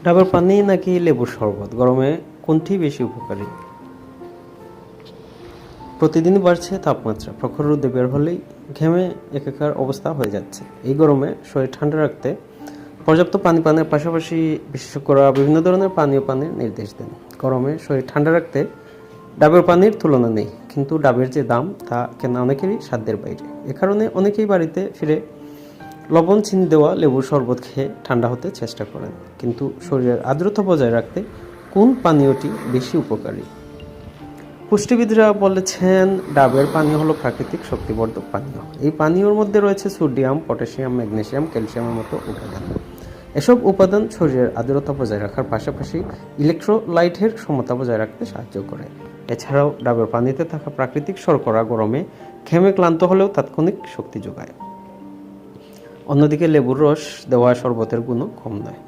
ডাবের পানি নাকি লেবুর শরবত, গরমে কোনটি বেশি উপকারী? প্রতিদিনই বাড়ছে তাপমাত্রা, প্রখর রোদে বের হলেই ঘেমে একাকার অবস্থা হয়ে যাচ্ছে। এই গরমে শরীর ঠান্ডা রাখতে পর্যাপ্ত পানি পানের পাশাপাশি বিশেষজ্ঞরা বিভিন্ন ধরনের পানীয় পানির নির্দেশ দেন। গরমে শরীর ঠান্ডা রাখতে ডাবের পানির তুলনা নেই, কিন্তু ডাবের যে দাম তা কেনা অনেকেরই সাধ্যের বাইরে। এ কারণে অনেকেই বাড়িতে ফিরে লবণ চিনি দেওয়া লেবুর শরবত খেয়ে ঠান্ডা হতে চেষ্টা করেন। কিন্তু শরীরের আর্দ্রতা বজায় রাখতে কোন পানীয়টি বেশি উপকারী? পুষ্টিবিদরা বলেছেন ডাবের পানীয় হলো প্রাকৃতিক শক্তিবর্ধক পানীয়। এই পানীয়র মধ্যে রয়েছে সোডিয়াম, পটাশিয়াম, ম্যাগনেসিয়াম, ক্যালসিয়ামের মতো উপাদান। এসব উপাদান শরীরের আর্দ্রতা বজায় রাখার পাশাপাশি ইলেকট্রোলাইটের সমতা বজায় রাখতে সাহায্য করে। এছাড়াও ডাবের পানিতে থাকা প্রাকৃতিক শর্করা গরমে ঘেমে ক্লান্ত হলেও তাৎক্ষণিক শক্তি যোগায়। অন্যদিকে লেবুর রস দেওয়া শরবতের গুণও কম নয়।